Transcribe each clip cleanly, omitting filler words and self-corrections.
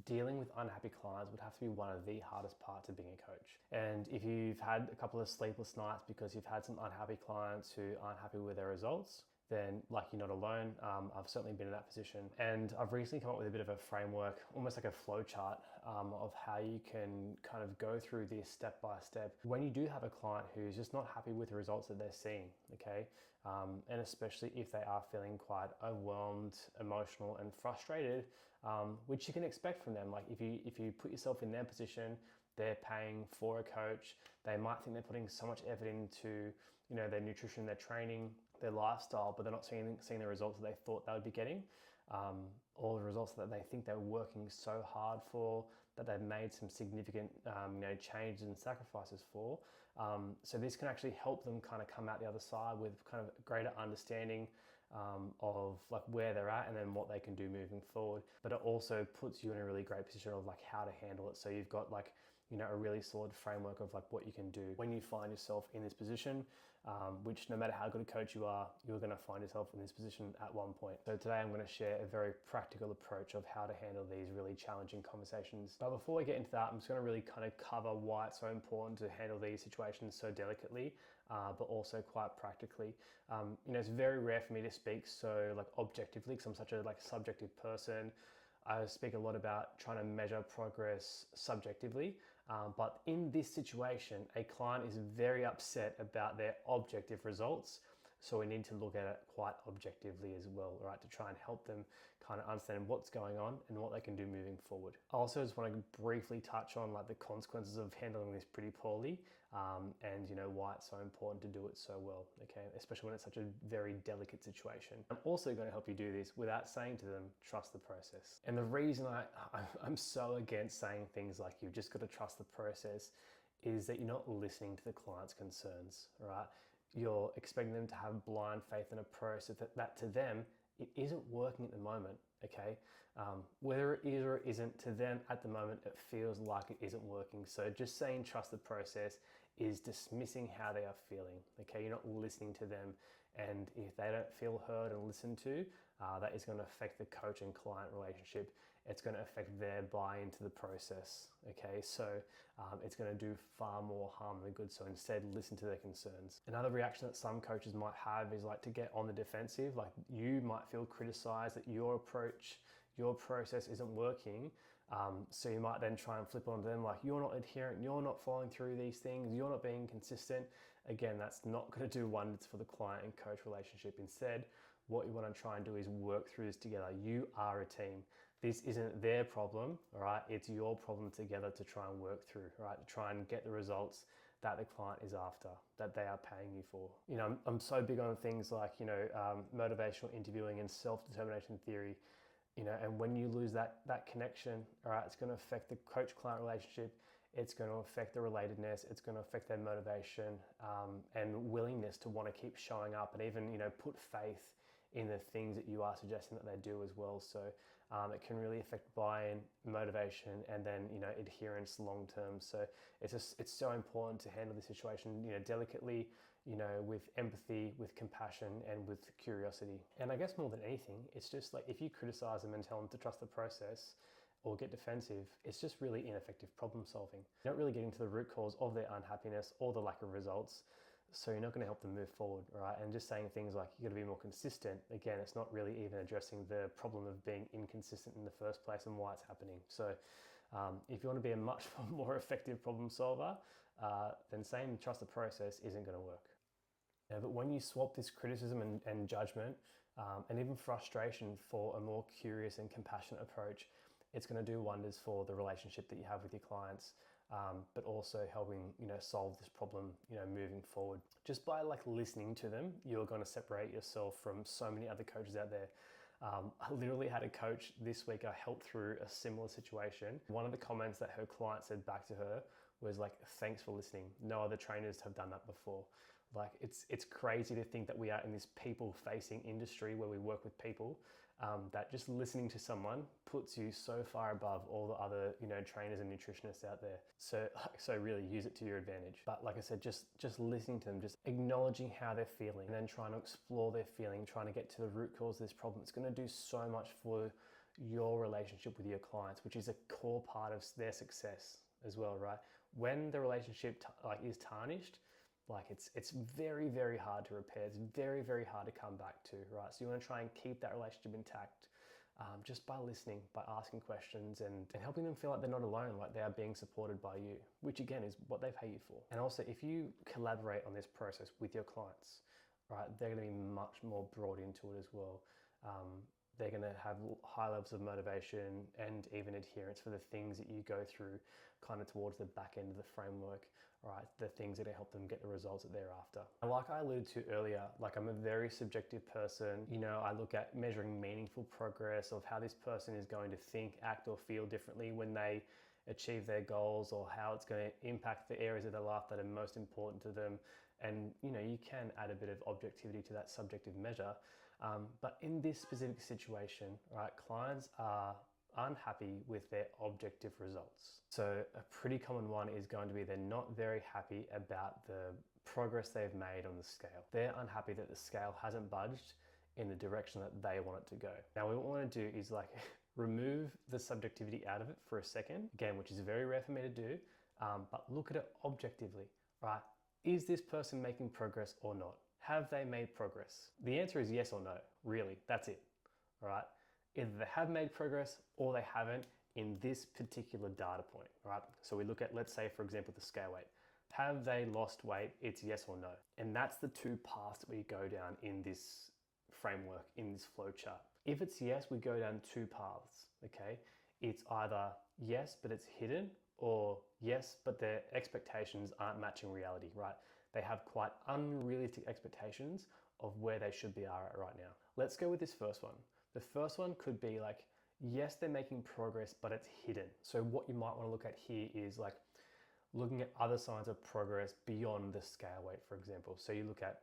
dealing with unhappy clients would have to be one of the hardest parts of being a coach. And if you've had a couple of sleepless nights because you've had some unhappy clients who aren't happy with their results, then like you're not alone. I've certainly been in that position. And I've recently come up with a bit of a framework, almost like a flow chart of how you can kind of go through this step by step when you do have a client who's just not happy with the results that they're seeing, okay? And especially if they are feeling quite overwhelmed, emotional and frustrated, which you can expect from them. Like if you put yourself in their position, they're paying for a coach. They might think they're putting so much effort into, their nutrition, their training, their lifestyle, but they're not seeing the results that they thought they would be getting, or the results that they think they're working so hard for, that they've made some significant changes and sacrifices for. So this can actually help them kind of come out the other side with kind of greater understanding of like where they're at and then what they can do moving forward. But it also puts you in a really great position of like how to handle it. So you've got like a really solid framework of like what you can do when you find yourself in this position, which no matter how good a coach you are, you're going to find yourself in this position at one point. So today I'm going to share a very practical approach of how to handle these really challenging conversations. But before we get into that, I'm just going to really kind of cover why it's so important to handle these situations so delicately, but also quite practically. It's very rare for me to speak so like objectively because I'm such a like subjective person. I speak a lot about trying to measure progress subjectively, but in this situation, a client is very upset about their objective results. So we need to look at it quite objectively as well, right? To try and help them kind of understand what's going on and what they can do moving forward. I also just want to briefly touch on like the consequences of handling this pretty poorly, and why it's so important to do it so well, okay? Especially when it's such a very delicate situation. I'm also going to help you do this without saying to them, trust the process. And the reason I'm so against saying things like you've just got to trust the process is that you're not listening to the client's concerns, right? You're expecting them to have blind faith in a process that to them, it isn't working at the moment, okay? Whether it is or it isn't, to them at the moment, it feels like it isn't working. So just saying trust the process is dismissing how they are feeling, okay? You're not listening to them. And if they don't feel heard and listened to, that is going to affect the coach and client relationship. It's going to affect their buy-in to the process, okay? So it's going to do far more harm than good. So instead, listen to their concerns. Another reaction that some coaches might have is like to get on the defensive. Like you might feel criticized that your approach, your process isn't working. So you might then try and flip onto them like, you're not adherent, you're not following through these things, you're not being consistent. Again, that's not going to do wonders for the client and coach relationship. Instead, what you want to try and do is work through this together. You are a team. This isn't their problem, all right? It's your problem together to try and work through, right? To try and get the results that the client is after, that they are paying you for. I'm so big on things like, motivational interviewing and self-determination theory. And when you lose that connection, all right, it's going to affect the coach-client relationship. It's going to affect the relatedness. It's going to affect their motivation and willingness to want to keep showing up and even, put faith in the things that you are suggesting that they do as well. So it can really affect buy-in, motivation, and then adherence long term. So it's so important to handle this situation delicately, with empathy, with compassion, and with curiosity. And I guess more than anything, it's just like if you criticize them and tell them to trust the process or get defensive, it's just really ineffective problem solving. You're not really getting to the root cause of their unhappiness or the lack of results. So you're not going to help them move forward, right? And just saying things like, you got to be more consistent. Again, it's not really even addressing the problem of being inconsistent in the first place and why it's happening. So if you want to be a much more effective problem solver, then saying trust the process isn't going to work. But when you swap this criticism and judgment and even frustration for a more curious and compassionate approach, it's going to do wonders for the relationship that you have with your clients, but also helping solve this problem moving forward. Just by like listening to them, you're going to separate yourself from so many other coaches out there. I literally had a coach this week I helped through a similar situation. One of the comments that her client said back to her was like, thanks for listening. No other trainers have done that before. Like it's crazy to think that we are in this people-facing industry where we work with people, that just listening to someone puts you so far above all the other trainers and nutritionists out there. So really use it to your advantage. But like I said, just listening to them, just acknowledging how they're feeling, and then trying to explore their feeling, trying to get to the root cause of this problem. It's going to do so much for your relationship with your clients, which is a core part of their success as well, right? When the relationship is tarnished, it's very, very hard to repair. It's very, very hard to come back to, right? So you want to try and keep that relationship intact just by listening, by asking questions and helping them feel like they're not alone, like they are being supported by you, which again is what they pay you for. And also, if you collaborate on this process with your clients, right, they're going to be much more brought into it as well. They're going to have high levels of motivation and even adherence for the things that you go through kind of towards the back end of the framework, right? The things that help them get the results that they're after. And like I alluded to earlier, like I'm a very subjective person. You know, I look at measuring meaningful progress of how this person is going to think, act, or feel differently when they achieve their goals, or how it's going to impact the areas of their life that are most important to them. And you know, you can add a bit of objectivity to that subjective measure. But in this specific situation, right, clients are unhappy with their objective results. So a pretty common one is going to be they're not very happy about the progress they've made on the scale. They're unhappy that the scale hasn't budged in the direction that they want it to go. Now, what we want to do is like remove the subjectivity out of it for a second, again, which is very rare for me to do, but look at it objectively, right? Is this person making progress or not? Have they made progress? The answer is yes or no, really, that's it, all right? Either they have made progress or they haven't in this particular data point, right? So we look at, let's say, for example, the scale weight. Have they lost weight? It's yes or no. And that's the two paths that we go down in this framework, in this flow chart. If it's yes, we go down two paths, okay? It's either yes, but it's hidden, or yes, but their expectations aren't matching reality, right? They have quite unrealistic expectations of where they should be at right now. Let's go with this first one. The first one could be like, yes, they're making progress, but it's hidden. So what you might want to look at here is like looking at other signs of progress beyond the scale weight, for example. So you look at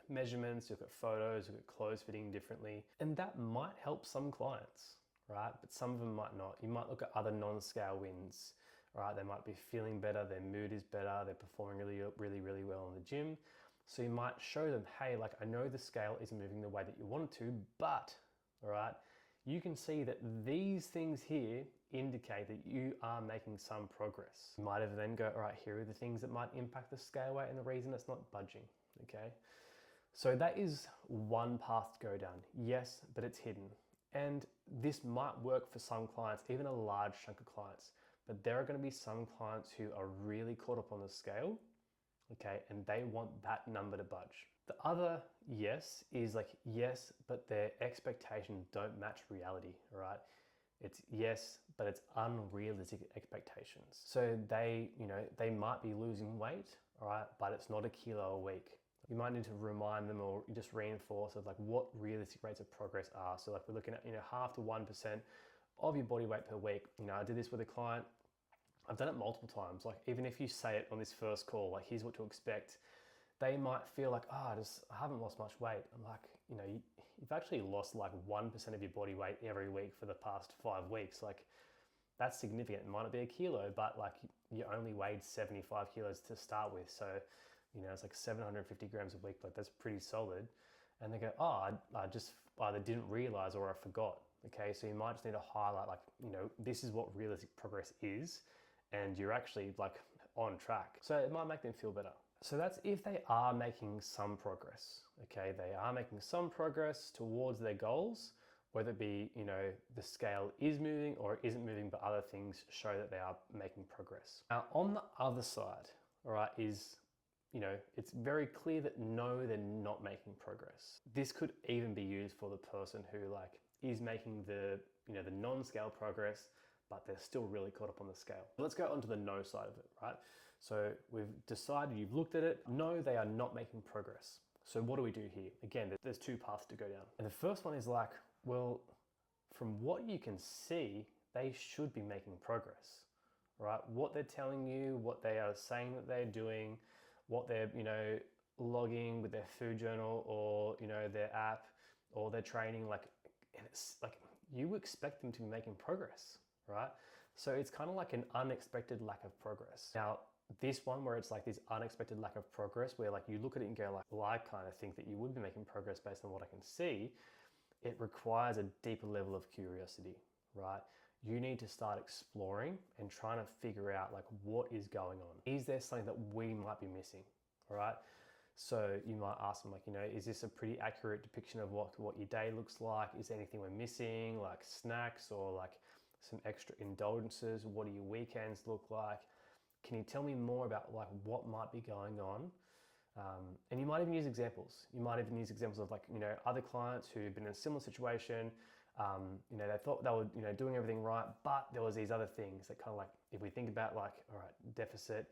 measurements, you look at photos, you look at clothes fitting differently, and that might help some clients, right? But some of them might not. You might look at other non-scale wins, right? They might be feeling better, their mood is better, they're performing really well in the gym. So you might show them, hey, like I know the scale isn't moving the way that you want it to, but, all right, you can see that these things here indicate that you are making some progress. You might have then go, all right, here are the things that might impact the scale weight and the reason it's not budging, okay? So that is one path to go down. Yes, but it's hidden. And this might work for some clients, even a large chunk of clients, but there are going to be some clients who are really caught up on the scale, okay, and they want that number to budge. The other yes is like, yes, but their expectations don't match reality, right? It's yes, but it's unrealistic expectations. So they might be losing weight, all right, but it's not a kilo a week. You might need to remind them or just reinforce of like what realistic rates of progress are. So like we're looking at, 0.5 to 1% of your body weight per week. I did this with a client. I've done it multiple times. Like even if you say it on this first call, like here's what to expect, they might feel like, I haven't lost much weight. I'm like, you've actually lost like 1% of your body weight every week for the past 5 weeks. Like that's significant. It might not be a kilo, but like you only weighed 75 kilos to start with. So, it's like 750 grams a week. Like that's pretty solid. And they go, I just either didn't realize or I forgot. Okay, so you might just need to highlight like, this is what realistic progress is, and you're actually like on track. So it might make them feel better. So that's if they are making some progress, okay? They are making some progress towards their goals, whether it be, the scale is moving or it isn't moving, but other things show that they are making progress. Now, on the other side, all right, is, it's very clear that no, they're not making progress. This could even be used for the person who like is making the, the non-scale progress, but they're still really caught up on the scale. Let's go onto the no side of it, right? So we've decided, you've looked at it. No, they are not making progress. So what do we do here? Again, there's two paths to go down. And the first one is like, well, from what you can see, they should be making progress, right? What they're telling you, what they are saying that they're doing, what they're, logging with their food journal or, their app or their training, like, and it's like, you expect them to be making progress, right? So it's kind of like an unexpected lack of progress. Now, this one where it's like this unexpected lack of progress, where like you look at it and go like, well, I kind of think that you would be making progress based on what I can see. it requires a deeper level of curiosity, right? You need to start exploring and trying to figure out like what is going on. Is there something that we might be missing, right? So you might ask them like, is this a pretty accurate depiction of what your day looks like? Is there anything we're missing, like snacks or like some extra indulgences? What do your weekends look like? Can you tell me more about like what might be going on? And you might even use examples. You might even use examples of like, other clients who've been in a similar situation. They thought they were, doing everything right, but there was these other things that kind of like, if we think about like, all right, deficit,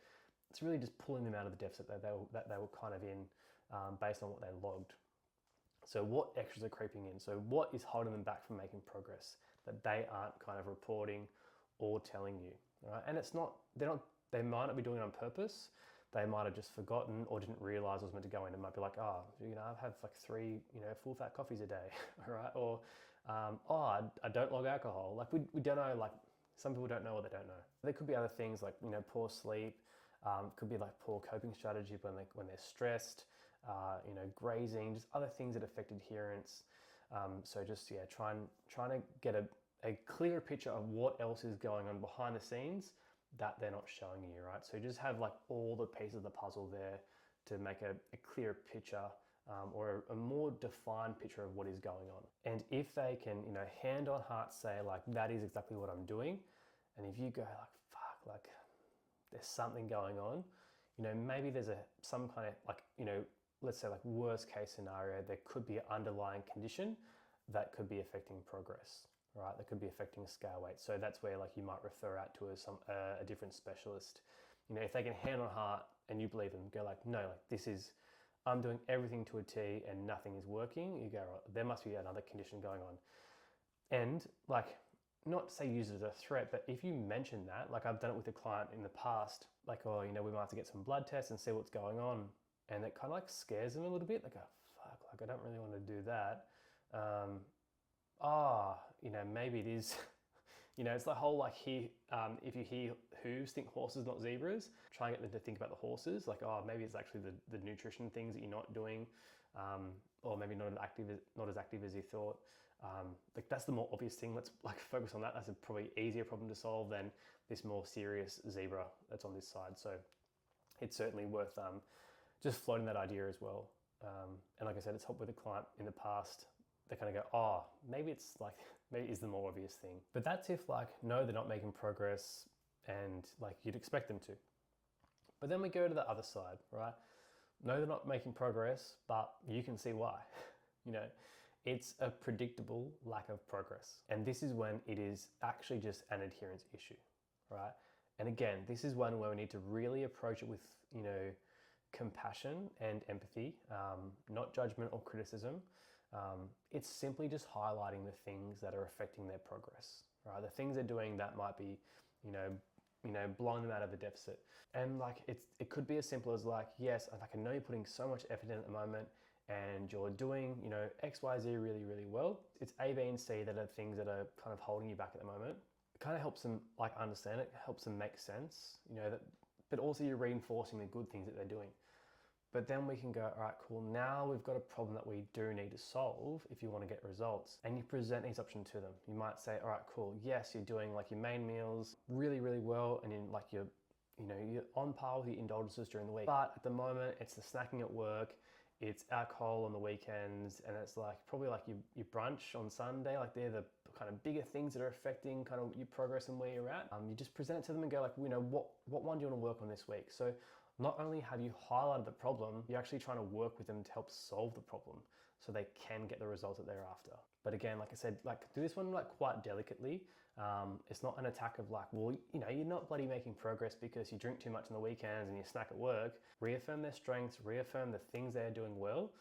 it's really just pulling them out of the deficit that they were kind of in based on what they logged. So what extras are creeping in? So what is holding them back from making progress that they aren't kind of reporting or telling you, right? And they might not be doing it on purpose. They might have just forgotten or didn't realize it was meant to go in. It might be like, I've had like 3, full fat coffees a day, all right? Or, I don't log alcohol. Like we don't know, like some people don't know what they don't know. There could be other things like, poor sleep. Could be like poor coping strategy when they're stressed, grazing, just other things that affect adherence. So just, trying to get a clearer picture of what else is going on behind the scenes that they're not showing you, right? So just have like all the pieces of the puzzle there to make a clearer picture or a more defined picture of what is going on. And if they can, hand on heart say like, that is exactly what I'm doing. And if you go like, fuck, like there's something going on, maybe there's some kind of like, let's say like worst case scenario, there could be an underlying condition that could be affecting progress, right? That could be affecting scale weight. So that's where like you might refer out to a different specialist. If they can hand on heart and you believe them, go like, no, like I'm doing everything to a T and nothing is working. You go, right, there must be another condition going on. And like, not to say use it as a threat, but if you mention that, like I've done it with a client in the past, like, we might have to get some blood tests and see what's going on. And it kind of like scares them a little bit. Like, oh, fuck, like I don't really want to do that. Maybe it is, it's the whole like if you hear hooves, think horses, not zebras. Try and get them to think about the horses. Like, maybe it's actually the nutrition things that you're not doing, or maybe not as active as you thought. Like that's the more obvious thing. Let's like focus on that. That's a probably easier problem to solve than this more serious zebra that's on this side. So it's certainly worth just floating that idea as well. And like I said, it's helped with a client in the past. They kind of go, maybe it's the more obvious thing. But that's if like, no, they're not making progress and like you'd expect them to. But then we go to the other side, right? No, they're not making progress, but you can see why. It's a predictable lack of progress. And this is when it is actually just an adherence issue, right? And again, this is one where we need to really approach it with, compassion and empathy, not judgment or criticism. It's simply just highlighting the things that are affecting their progress, right? The things they're doing that might be, blowing them out of the deficit. And like, it could be as simple as like, yes, like I know you're putting so much effort in at the moment and you're doing, X, Y, Z really, really well. It's A, B, and C that are things that are kind of holding you back at the moment. It kind of helps them like understand it, helps them make sense, but also you're reinforcing the good things that they're doing. But then we can go, all right, cool. Now we've got a problem that we do need to solve if you want to get results. And you present these options to them. You might say, all right, cool. Yes, you're doing like your main meals really, really well. And you're on par with your indulgences during the week. But at the moment, it's the snacking at work. It's alcohol on the weekends. And it's like probably like your brunch on Sunday. Like they're the kind of bigger things that are affecting kind of your progress and where you're at. You just present it to them and go like, what one do you want to work on this week? So not only have you highlighted the problem, you're actually trying to work with them to help solve the problem so they can get the results that they're after. But again, like I said, like do this one like quite delicately. It's not an attack of like, well, you're not bloody making progress because you drink too much on the weekends and you snack at work. Reaffirm their strengths, reaffirm the things they're doing well,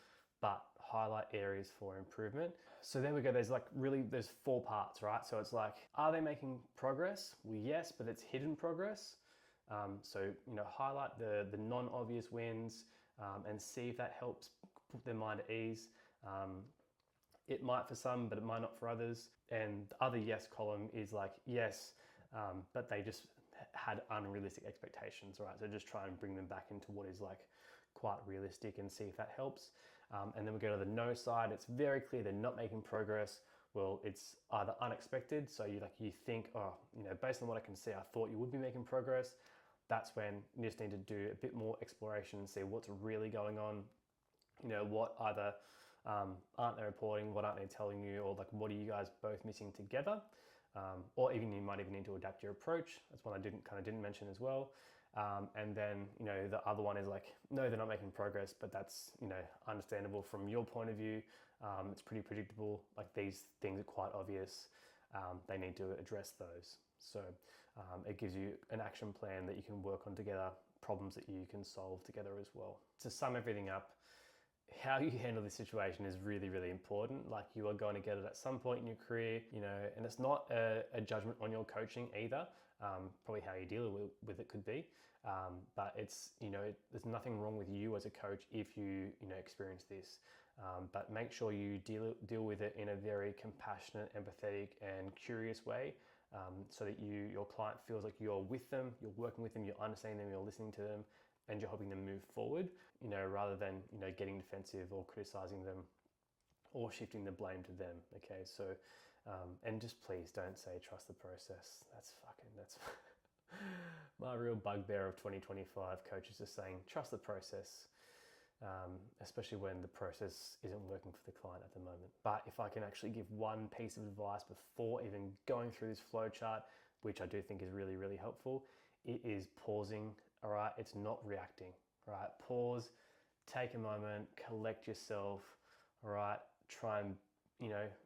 but highlight areas for improvement. So there we go. There's 4 parts, right? So it's like, are they making progress? Well, yes, but it's hidden progress. Highlight the non-obvious wins and see if that helps put their mind at ease. It might for some, but it might not for others. And the other yes column is like, yes, but they just had unrealistic expectations, right? So just try and bring them back into what is like quite realistic and see if that helps. And then we go to the no side. It's very clear they're not making progress. Well, it's either unexpected, so you think, oh, based on what I can see, I thought you would be making progress. That's when you just need to do a bit more exploration and see what's really going on. What either aren't they reporting, what aren't they telling you, or what are you guys both missing together? Or even you might even need to adapt your approach. That's one I didn't mention as well. And then the other one is no, they're not making progress, but that's understandable from your point of view. It's pretty predictable. These things are quite obvious. They need to address those. So it gives you an action plan that you can work on together, problems that you can solve together as well. To sum everything up, how you handle this situation is really, really important. You are going to get it at some point in your career, and it's not a judgment on your coaching either. Probably how you deal with it could be, but it's there's nothing wrong with you as a coach if you experience this. But make sure you deal with it in a very compassionate, empathetic, and curious way, so that your client feels like you're with them, you're working with them, you're understanding them, you're listening to them, and you're helping them move forward, rather than, getting defensive or criticizing them or shifting the blame to them. Okay, so, and just please don't say trust the process. That's my real bugbear of 2025. Coaches are saying trust the process, especially when the process isn't working for the client at the moment. But if I can actually give one piece of advice before even going through this flowchart, which I do think is really, really helpful, it is pausing. All right, it's not reacting. All right, pause, take a moment, collect yourself. All right, try and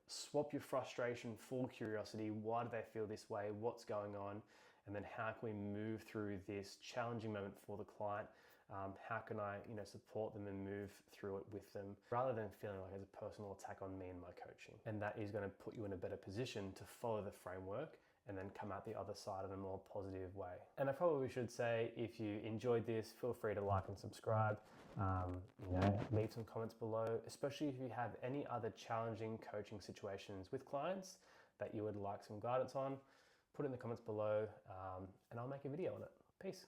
swap your frustration for curiosity. Why do they feel this way? What's going on? And then how can we move through this challenging moment for the client? How can I support them and move through it with them, rather than feeling like it's a personal attack on me and my coaching? And that is going to put you in a better position to follow the framework and then come out the other side in a more positive way. And I probably should say, if you enjoyed this, feel free to like and subscribe. Leave some comments below, especially if you have any other challenging coaching situations with clients that you would like some guidance on. Put it in the comments below, and I'll make a video on it. Peace.